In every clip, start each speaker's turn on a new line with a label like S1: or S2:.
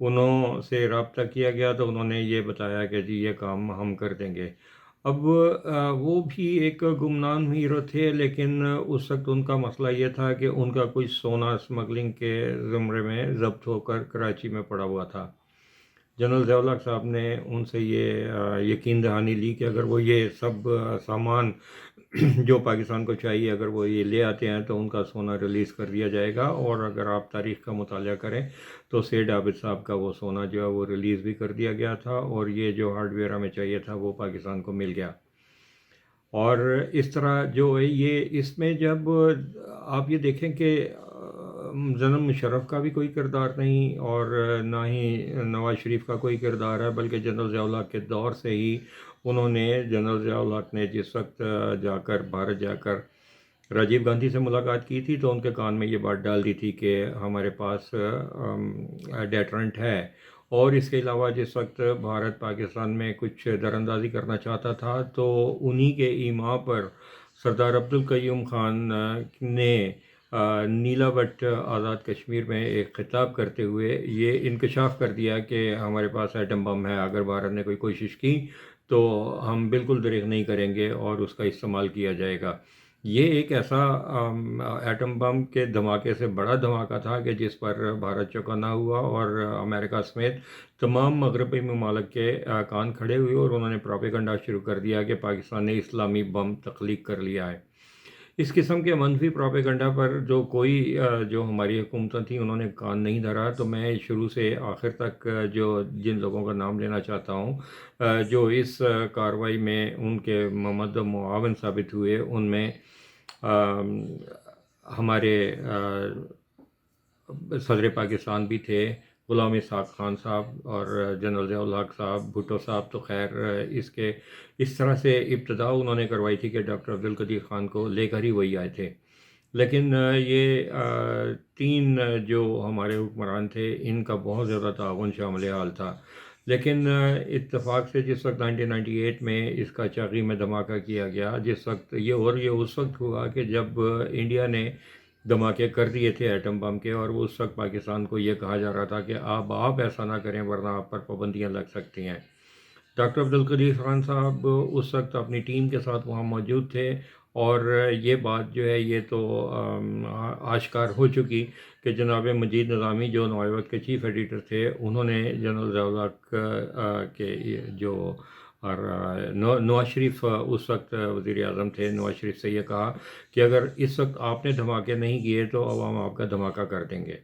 S1: انہوں سے رابطہ کیا گیا تو انہوں نے یہ بتایا کہ جی یہ کام ہم کر دیں گے۔ اب وہ بھی ایک گمنام ہیرو تھے، لیکن اس وقت ان کا مسئلہ یہ تھا کہ ان کا کوئی سونا اسمگلنگ کے زمرے میں ضبط ہو کر کراچی میں پڑا ہوا تھا۔ جنرل ضیاء الحق صاحب نے ان سے یہ یقین دہانی لی کہ اگر وہ یہ سب سامان جو پاکستان کو چاہیے اگر وہ یہ لے آتے ہیں تو ان کا سونا ریلیز کر دیا جائے گا، اور اگر آپ تاریخ کا مطالعہ کریں تو سید عابد صاحب کا وہ سونا جو ہے وہ ریلیز بھی کر دیا گیا تھا، اور یہ جو ہارڈ ویئر ہمیں چاہیے تھا وہ پاکستان کو مل گیا۔ اور اس طرح جو ہے یہ اس میں جب آپ یہ دیکھیں کہ جنرل مشرف کا بھی کوئی کردار نہیں، اور نہ ہی نواز شریف کا کوئی کردار ہے، بلکہ جنرل ضیاء الحق کے دور سے ہی انہوں نے جنرل ضیاء الحق نے جس وقت بھارت جا کر راجیو گاندھی سے ملاقات کی تھی تو ان کے کان میں یہ بات ڈال دی تھی کہ ہمارے پاس ڈیٹرنٹ ہے، اور اس کے علاوہ جس وقت بھارت پاکستان میں کچھ دراندازی کرنا چاہتا تھا تو انہی کے ایما پر سردار عبدالقیوم خان نے نیلا بٹ آزاد کشمیر میں ایک خطاب کرتے ہوئے یہ انکشاف کر دیا کہ ہمارے پاس ایٹم بم ہے، اگر بھارت نے کوئی کوشش کی تو ہم بالکل دریغ نہیں کریں گے اور اس کا استعمال کیا جائے گا۔ یہ ایک ایسا ایٹم بم کے دھماکے سے بڑا دھماکہ تھا کہ جس پر بھارت چوکنا ہوا، اور امریکہ سمیت تمام مغربی ممالک کے کان کھڑے ہوئے، اور انہوں نے پروپیگنڈا شروع کر دیا کہ پاکستان نے اسلامی بم تخلیق کر لیا ہے۔ اس قسم کے منفی پروپیگنڈا پر جو جو ہماری حکومتیں تھیں انہوں نے کان نہیں دھرا، تو میں شروع سے آخر تک جن لوگوں کا نام لینا چاہتا ہوں جو اس کارروائی میں ان کے ممد و معاون ثابت ہوئے، ان میں ہمارے صدر پاکستان بھی تھے غلام اسحاق خان صاحب، اور جنرل ضیاء الحق صاحب، بھٹو صاحب تو خیر اس طرح سے ابتدا انہوں نے کروائی تھی کہ ڈاکٹر عبدالقدیر خان کو لے کر ہی وہی آئے تھے۔ لیکن یہ تین جو ہمارے حکمران تھے ان کا بہت زیادہ تعاون شامل حال تھا، لیکن اتفاق سے جس وقت 1998 میں اس کا چاغی میں دھماکہ کیا گیا، جس وقت یہ اس وقت ہوا کہ جب انڈیا نے دھماکے کر دیے تھے ایٹم بم کے، اور اس وقت پاکستان کو یہ کہا جا رہا تھا کہ آپ ایسا نہ کریں ورنہ آپ پر پابندیاں لگ سکتی ہیں۔ ڈاکٹر عبدالقدیر خان صاحب اس وقت اپنی ٹیم کے ساتھ وہاں موجود تھے، اور یہ بات جو ہے یہ تو آشکار ہو چکی کہ جناب مجید نظامی جو نوائے وقت کے چیف ایڈیٹر تھے، انہوں نے جنرل ضیاء الحق کے جو اور نواز شریف اس وقت وزیر اعظم تھے، نواز شریف سے یہ کہا کہ اگر اس وقت آپ نے دھماکے نہیں کیے تو عوام آپ کا دھماکہ کر دیں گے۔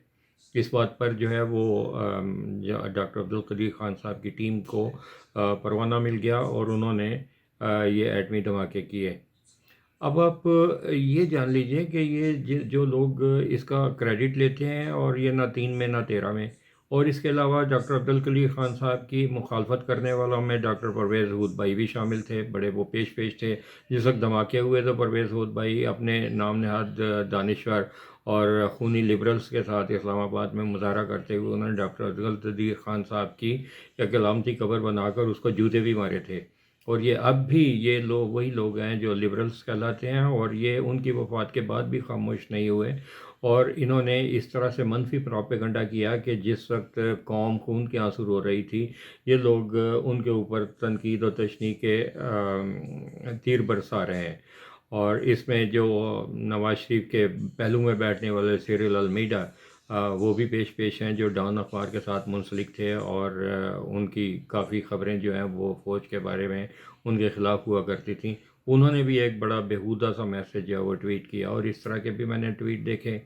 S1: اس بات پر جو ہے وہ ڈاکٹر عبدالقدیر خان صاحب کی ٹیم کو پروانہ مل گیا، اور انہوں نے یہ ایٹمی دھماکے کیے۔ اب آپ یہ جان لیجئے کہ یہ جو لوگ اس کا کریڈٹ لیتے ہیں، اور یہ نہ 3 میں نہ 13 میں، اور اس کے علاوہ ڈاکٹر عبدالقدیر خان صاحب کی مخالفت کرنے والوں میں ڈاکٹر پرویز ہود بھائی بھی شامل تھے، بڑے وہ پیش تھے۔ جس وقت دھماکے ہوئے تو پرویز ہود بھائی اپنے نام نہاد دانشور اور خونی لبرلز کے ساتھ اسلام آباد میں مظاہرہ کرتے ہوئے انہوں نے ڈاکٹر عبدالقدیر خان صاحب کی ایک علامتی قبر بنا کر اس کو جوتے بھی مارے تھے، اور یہ اب بھی یہ لوگ وہی لوگ ہیں جو لبرلز کہلاتے ہیں، اور یہ ان کی وفات کے بعد بھی خاموش نہیں ہوئے، اور انہوں نے اس طرح سے منفی پروپیگنڈا کیا کہ جس وقت قوم خون کے آنسو رو رہی تھی یہ لوگ ان کے اوپر تنقید و تشنیع کے تیر برسا رہے ہیں۔ اور اس میں جو نواز شریف کے پہلو میں بیٹھنے والے سیریل المیڈا وہ بھی پیش ہیں، جو ڈان اخبار کے ساتھ منسلک تھے، اور ان کی کافی خبریں جو ہیں وہ فوج کے بارے میں ان کے خلاف ہوا کرتی تھیں۔ انہوں نے بھی ایک بڑا بیہودہ سا میسج جو ہے وہ ٹویٹ کیا، اور اس طرح کے بھی میں نے ٹویٹ دیکھے۔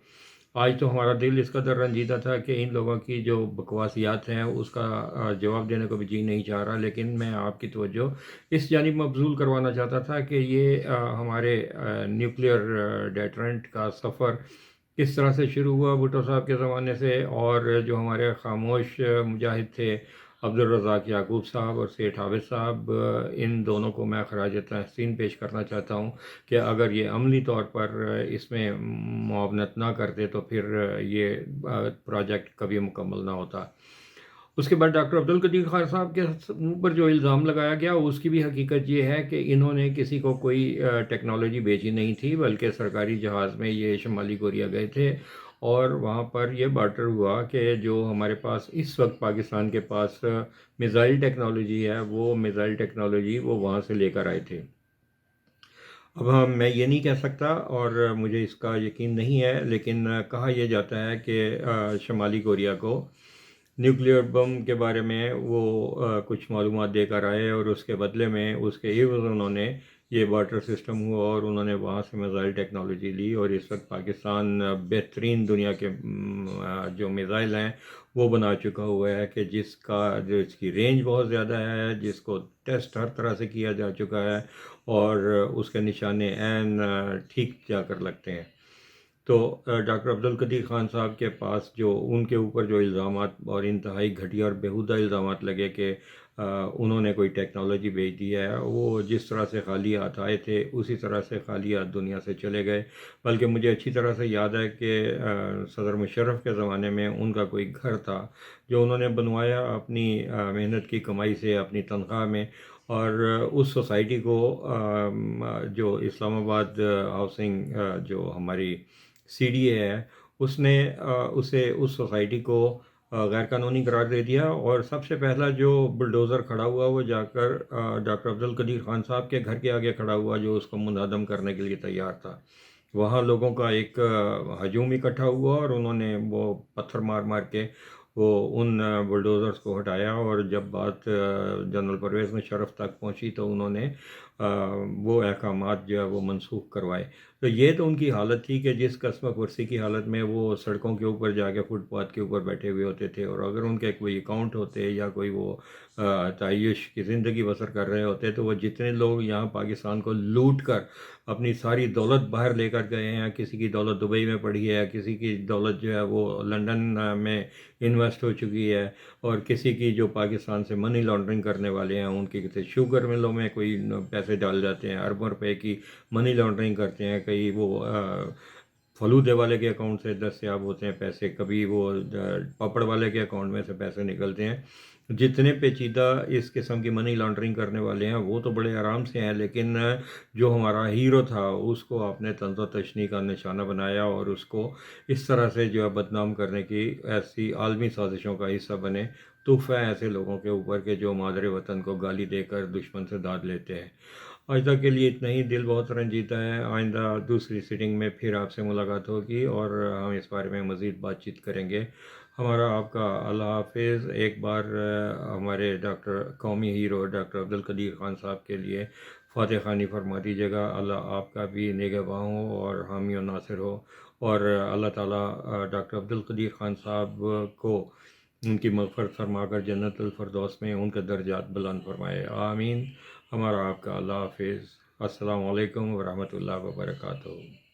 S1: آج تو ہمارا دل اس قدر رنجیدہ تھا کہ ان لوگوں کی جو بکواسیات ہیں اس کا جواب دینے کو بھی جی نہیں چاہ رہا، لیکن میں آپ کی توجہ اس جانب مبذول کروانا چاہتا تھا کہ یہ ہمارے نیوکلیئر ڈیٹرنٹ کا سفر کس طرح سے شروع ہوا بھٹو صاحب کے زمانے سے، اور جو ہمارے خاموش مجاہد تھے عبدالرزاق یعقوب صاحب اور سیٹھ عابد صاحب، ان دونوں کو میں خراج تحسین پیش کرنا چاہتا ہوں کہ اگر یہ عملی طور پر اس میں معاونت نہ کرتے تو پھر یہ پروجیکٹ کبھی مکمل نہ ہوتا۔ اس کے بعد ڈاکٹر عبدالقدیر خان صاحب کے اوپر جو الزام لگایا گیا اس کی بھی حقیقت یہ ہے کہ انہوں نے کسی کو کوئی ٹیکنالوجی بیچی نہیں تھی، بلکہ سرکاری جہاز میں یہ شمالی کوریا گئے تھے، اور وہاں پر یہ بارٹر ہوا کہ جو ہمارے پاس اس وقت پاکستان کے پاس میزائل ٹیکنالوجی ہے، وہ میزائل ٹیکنالوجی وہ وہاں سے لے کر آئے تھے۔ اب میں یہ نہیں کہہ سکتا اور مجھے اس کا یقین نہیں ہے، لیکن کہا یہ جاتا ہے کہ شمالی کوریا کو نیوکلیئر بم کے بارے میں وہ کچھ معلومات دے کر آئے، اور اس کے بدلے میں اس کے عوض انہوں نے یہ بارٹر سسٹم ہوا اور انہوں نے وہاں سے میزائل ٹیکنالوجی لی، اور اس وقت پاکستان بہترین دنیا کے جو میزائل ہیں وہ بنا چکا ہوا ہے، کہ جو اس کی رینج بہت زیادہ ہے، جس کو ٹیسٹ ہر طرح سے کیا جا چکا ہے، اور اس کے نشانے عین ٹھیک جا کر لگتے ہیں۔ تو ڈاکٹر عبدالقدیر خان صاحب کے پاس جو ان کے اوپر جو الزامات اور انتہائی گھٹیا اور بیہودہ الزامات لگے کہ انہوں نے کوئی ٹیکنالوجی بھیج دی ہے، وہ جس طرح سے خالی ہاتھ آئے تھے اسی طرح سے خالی ہاتھ دنیا سے چلے گئے۔ بلکہ مجھے اچھی طرح سے یاد ہے کہ صدر مشرف کے زمانے میں ان کا کوئی گھر تھا جو انہوں نے بنوایا اپنی محنت کی کمائی سے، اپنی تنخواہ میں، اور اس سوسائٹی کو جو اسلام آباد ہاؤسنگ جو ہماری سی ڈی اے ہے، اس نے اس سوسائٹی کو غیر قانونی قرار دے دیا، اور سب سے پہلا جو بلڈوزر کھڑا ہوا وہ جا کر ڈاکٹر عبدالقدیر خان صاحب کے گھر کے آگے کھڑا ہوا، جو اس کو منہدم کرنے کے لیے تیار تھا۔ وہاں لوگوں کا ایک ہجوم اکٹھا ہوا، اور انہوں نے وہ پتھر مار مار کے وہ ان بلڈوزرز کو ہٹایا، اور جب بات جنرل پرویز مشرف تک پہنچی تو انہوں نے وہ احکامات جو ہے وہ منسوخ کروائے۔ تو یہ تو ان کی حالت تھی کہ جس قسم کرسی کی حالت میں وہ سڑکوں کے اوپر جا کے فٹ پاتھ کے اوپر بیٹھے ہوئے ہوتے تھے، اور اگر ان کے کوئی اکاؤنٹ ہوتے یا کوئی وہ تعیش کی زندگی بسر کر رہے ہوتے، تو وہ جتنے لوگ یہاں پاکستان کو لوٹ کر اپنی ساری دولت باہر لے کر گئے ہیں، کسی کی دولت دبئی میں پڑی ہے، کسی کی دولت جو ہے وہ لندن میں انویسٹ ہو چکی ہے، اور کسی کی جو پاکستان سے منی لانڈرنگ کرنے والے ہیں ان کی کسی شوگر ملوں میں کوئی پیسے ڈال جاتے ہیں، اربوں روپے کی منی لانڈرنگ کرتے ہیں، کئی وہ فلودے والے کے اکاؤنٹ سے دستیاب ہوتے ہیں پیسے، کبھی وہ پاپڑ والے کے اکاؤنٹ میں سے پیسے نکلتے ہیں۔ جتنے پیچیدہ اس قسم کی منی لانڈرنگ کرنے والے ہیں وہ تو بڑے آرام سے ہیں، لیکن جو ہمارا ہیرو تھا اس کو آپ نے طنز و تشنیع کا نشانہ بنایا، اور اس کو اس طرح سے جو ہے بدنام کرنے کی ایسی عالمی سازشوں کا حصہ بنے۔ تحفہ ہے ایسے لوگوں کے اوپر کہ جو مادر وطن کو گالی دے کر دشمن سے داد لیتے ہیں۔ آج تک کے لیے اتنا ہی، دل بہت رنجیدہ ہے۔ آئندہ دوسری سیٹنگ میں پھر آپ سے ملاقات ہوگی اور ہم اس بارے میں مزید بات چیت کریں گے۔ ہمارا آپ کا اللہ حافظ۔ ایک بار ہمارے قومی ہیرو ڈاکٹر عبدالقدیر خان صاحب کے لیے فاتح خوانی فرما دیجیے گا۔ اللہ آپ کا بھی نگہباں ہو اور حامی و ناصر ہو، اور اللہ تعالیٰ ڈاکٹر عبدالقدیر خان صاحب کو ان کی مغفرت فرما کر جنت الفردوس میں ان کے درجات بلند فرمائے، آمین۔ ہمارا آپ کا اللہ حافظ۔ السلام علیکم ورحمۃ اللہ وبرکاتہ۔